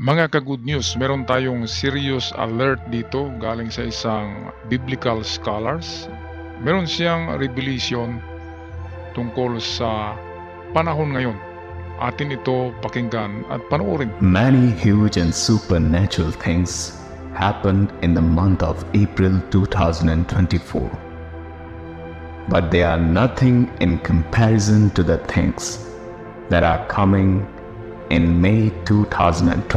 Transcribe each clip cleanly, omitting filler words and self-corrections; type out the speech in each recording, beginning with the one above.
Mga ka-good news, meron tayong serious alert dito galing sa isang biblical scholars. Meron siyang revelation tungkol sa panahon ngayon. Atin ito pakinggan at panoorin. Many huge and supernatural things happened in the month of April 2024. But they are nothing in comparison to the things that are coming in May 2024.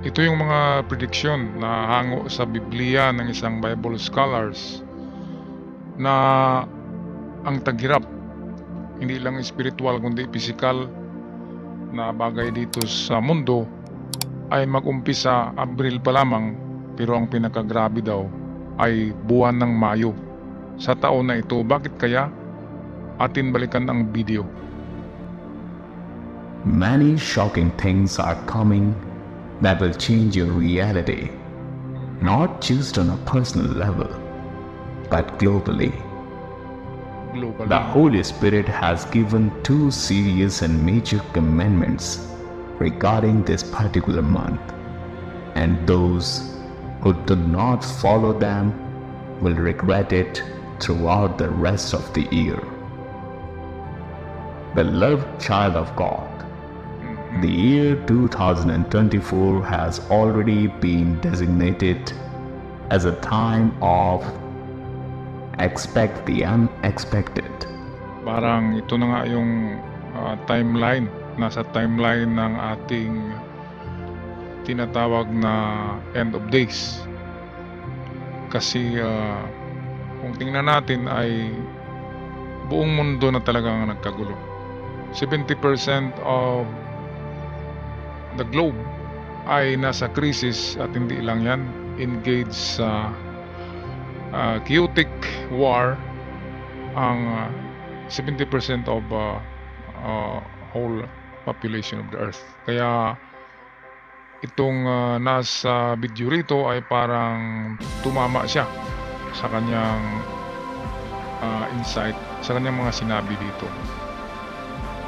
Ito yung mga prediction na hango sa Biblia ng isang Bible scholars na ang taghirap, hindi lang spiritual kundi physical na bagay dito sa mundo ay mag-umpisa Abril pa lamang, pero ang pinakagrabe daw ay buwan ng Mayo sa taon na ito. Bakit kaya? Atin balikan ang video. Many shocking things are coming that will change your reality, not just on a personal level, but globally. The Holy Spirit has given two serious and major commandments regarding this particular month, and those who do not follow them will regret it throughout the rest of the year. Beloved child of God, the year 2024 has already been designated as a time of expect the unexpected. Parang ito na nga yung timeline. Nasa timeline ng ating tinatawag na end of days. Kasi kung tingnan natin ay buong mundo na talagang nagkagulo. 70% of the globe ay nasa crisis at hindi lang yan engaged sa chaotic war ang 70% of whole population of the earth. Kaya itong nasa video rito ay parang tumama siya sa kanyang insight, sa kanyang mga sinabi dito.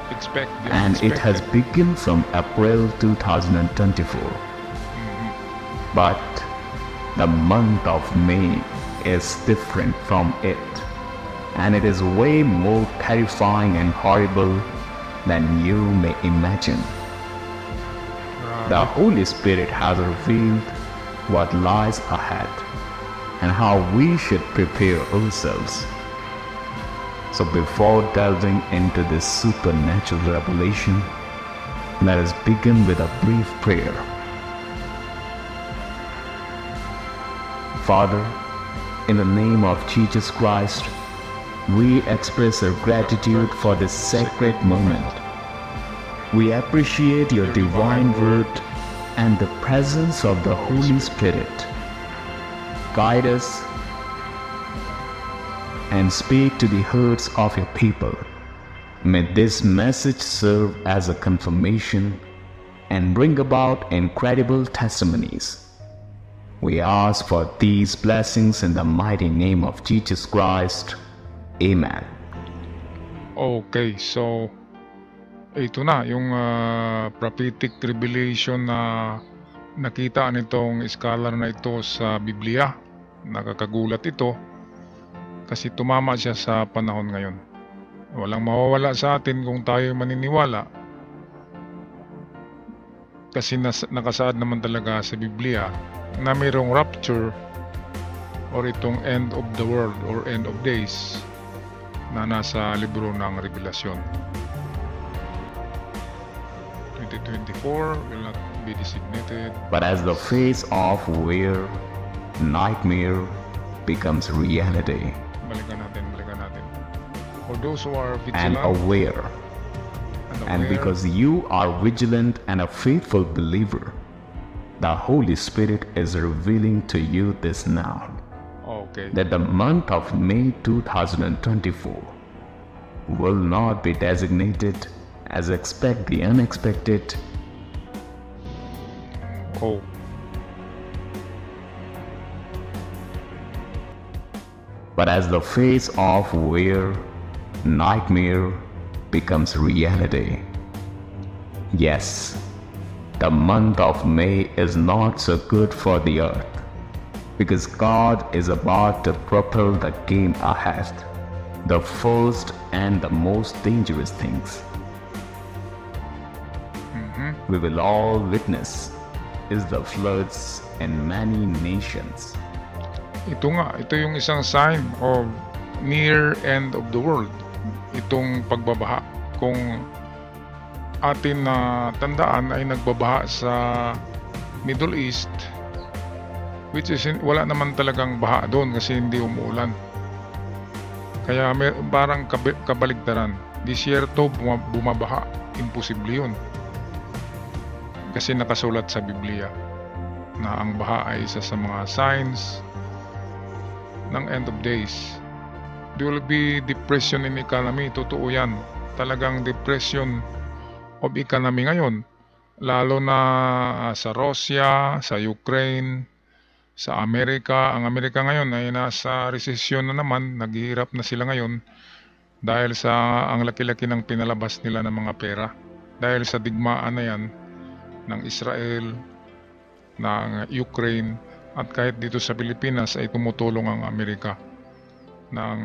Expect the and it has begun from April 2024. But the month of May is different from it, and it is way more terrifying and horrible than you may imagine. The Holy Spirit has revealed what lies ahead and how we should prepare ourselves. So before delving into this supernatural revelation, let us begin with a brief prayer. Father, in the name of Jesus Christ, we express our gratitude for this sacred moment. We appreciate your divine word and the presence of the Holy Spirit. Guide us and speak to the hearts of your people. May this message serve as a confirmation and bring about incredible testimonies. We ask for these blessings in the mighty name of Jesus Christ. Amen. Okay, so ito na yung prophetic revelation na nakita nitong scholar na ito sa Biblia. Nakakagulat ito kasi tumama siya sa panahon ngayon. Walang mawawala sa atin kung tayo maniniwala, kasi nakasaad naman talaga sa Biblia na mayroong rapture or itong end of the world or end of days na nasa libro ng Revelasyon. 2024 will not be designated. But as the face of where nightmare becomes reality, Balikan natin. For those who are and vigilant aware, and because you are vigilant and a faithful believer, the Holy Spirit is revealing to you this now, okay, that the month of May 2024 will not be designated as expect the unexpected. oh, But as the face of where nightmare becomes reality. Yes, the the month of May is not so good for the earth, because God is about to propel the game ahead. The first and the most dangerous things we will all witness is the floods in many nations. Ito yung isang sign of near end of the world. Itong pagbabaha. Kung atin na tandaan ay nagbabaha sa Middle East, which is wala naman talagang baha doon kasi hindi umuulan. Kaya parang kabaligtaran. Disyerto, bumabaha. Imposible yun. Kasi nakasulat sa Biblia na ang baha ay isa sa mga signs ng end of days. There will be depression in economy. Totoo yan. Talagang depression of economy ngayon. Lalo na sa Russia, sa Ukraine, sa Amerika. Ang Amerika ngayon ay nasa recession na naman. Naghihirap na sila ngayon dahil sa ang laki-laki ng pinalabas nila ng mga pera. Dahil sa digmaan na yan ng Israel, ng Ukraine, at kahit dito sa Pilipinas ay tumutulong ang Amerika ng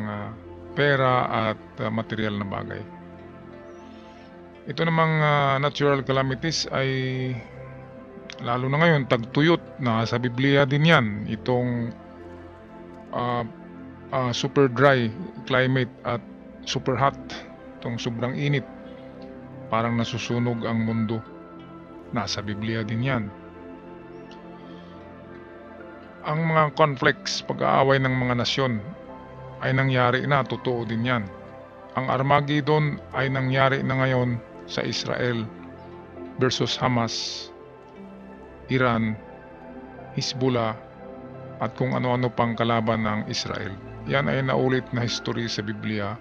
pera at material na bagay. Ito namang natural calamities ay lalo na ngayon tagtuyot na sa Biblia din yan. Itong super dry climate at super hot, itong sobrang init, parang nasusunog ang mundo. Nasa Biblia din yan. Ang mga conflicts, pag-aaway ng mga nasyon ay nangyari na, totoo din yan. Ang Armageddon ay nangyari na ngayon sa Israel versus Hamas, Iran, Hezbollah, at kung ano-ano pang kalaban ng Israel. Yan ay naulit na history sa Biblia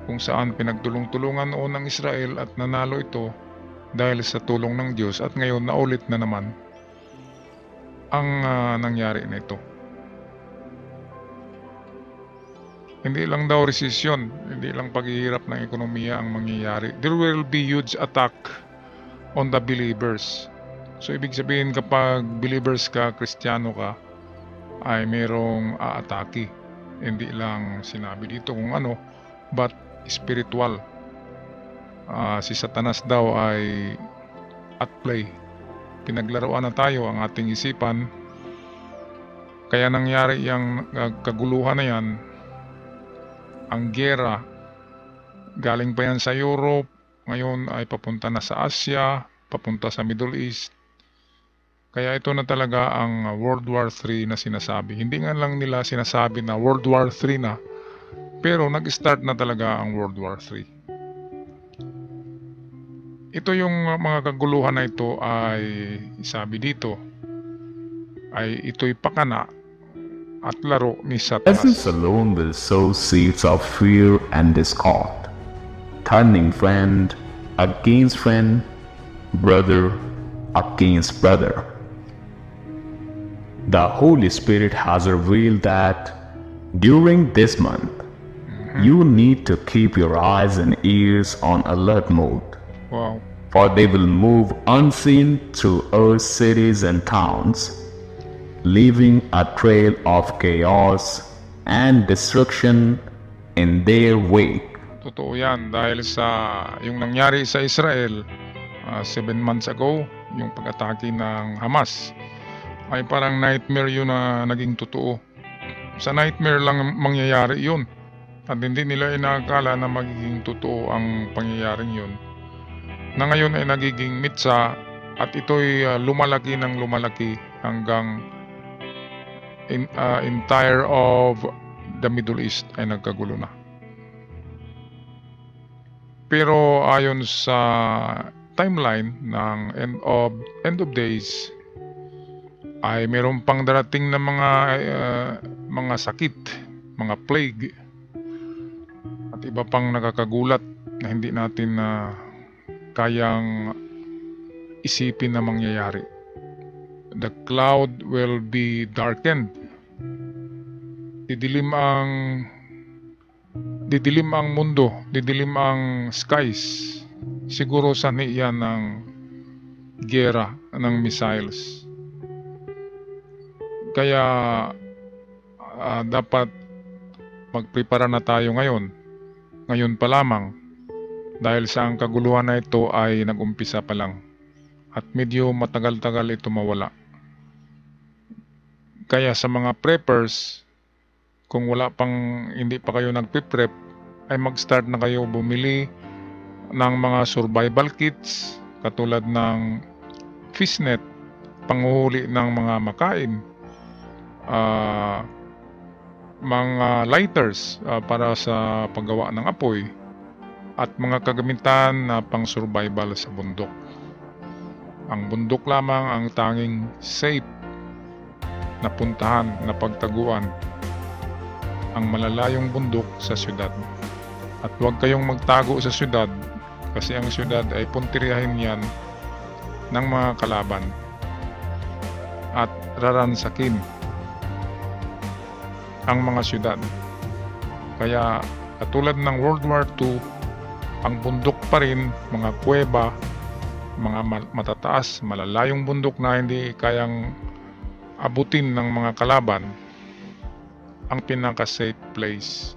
kung saan pinagtulong-tulungan noon ng Israel at nanalo ito dahil sa tulong ng Diyos, at ngayon naulit na naman ang nangyari na ito. Hindi lang daw recession, hindi lang paghihirap ng ekonomiya ang mangyayari. There will be huge attack on the believers. So ibig sabihin, kapag believers ka, Kristiyano ka, ay merong aatake. Hindi lang sinabi dito kung ano, but spiritual. Si Satanas daw ay at play. Pinaglaruan na tayo ang ating isipan. Kaya nangyari yung kaguluhan na yan. Ang gera, galing pa yan sa Europe, ngayon ay papunta na sa Asia, papunta sa Middle East. Kaya ito na talaga ang World War III na sinasabi. Hindi nga lang nila sinasabi na World War III na, pero nag-start na talaga ang World War III. Ito yung mga kaguluhan na ito ay sabi dito ay ito'y pakana at laro ni Satanas. Essence alone will sow seeds of fear and discord, turning friend against friend, brother against brother. The Holy Spirit has revealed that during this month, you need to keep your eyes and ears on alert mode. Wow. For they will move unseen through earth's cities and towns, leaving a trail of chaos and destruction in their wake. Totoo yan dahil sa yung nangyari sa Israel 7 months ago, yung pag-atake ng Hamas, ay parang nightmare yun na naging totoo. Sa nightmare lang mangyayari yun. At hindi nila inaakala na magiging totoo ang pangyayaring yun, na ngayon ay nagiging mitsa, at ito'y lumalaki ng lumalaki hanggang entire of the Middle East ay nagkagulo na. Pero ayon sa timeline ng end of days ay meron pang darating na mga sakit, mga plague, at iba pang nakakagulat na hindi natin kayang isipin na mangyayari. The cloud will be darkened. Didilim ang mundo, didilim ang skies. Siguro sanhi yan ng giyera ng missiles. Kaya dapat magprepara na tayo ngayon pa lamang, dahil sa ang kaguluhan na ito ay nag-umpisa pa lang at medyo matagal-tagal ito mawala. Kaya sa mga preppers, kung hindi pa kayo nagpe-prep, ay mag-start na kayo bumili ng mga survival kits katulad ng fishnet, panghuhuli ng mga makain, mga lighters para sa paggawa ng apoy, at mga kagamitan na pang survival sa bundok. Ang bundok lamang ang tanging safe na puntahan, na pagtaguan, ang malalayong bundok sa syudad. At huwag kayong magtago sa syudad, kasi ang syudad ay puntiryahin yan ng mga kalaban at raransakin ang mga syudad. Kaya katulad ng World War II, ang bundok pa rin, mga kuweba, mga matataas, malalayong bundok na hindi kayang abutin ng mga kalaban, ang pinaka-safe place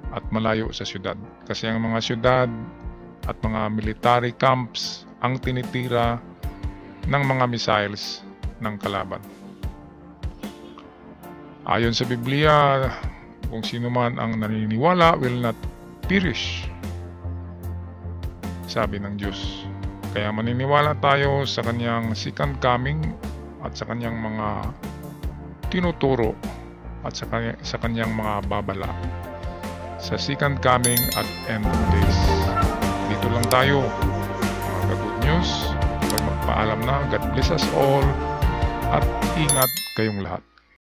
at malayo sa syudad. Kasi ang mga syudad at mga military camps ang tinitira ng mga missiles ng kalaban. Ayon sa Biblia, kung sino man ang naniniwala will not perish, sabi ng Diyos. Kaya maniniwala tayo sa kanyang second coming at sa kanyang mga tinuturo at sa kanyang mga babala sa second coming at end of days. Dito lang tayo, mga good news. Magpaalam na. God bless us all at ingat kayong lahat.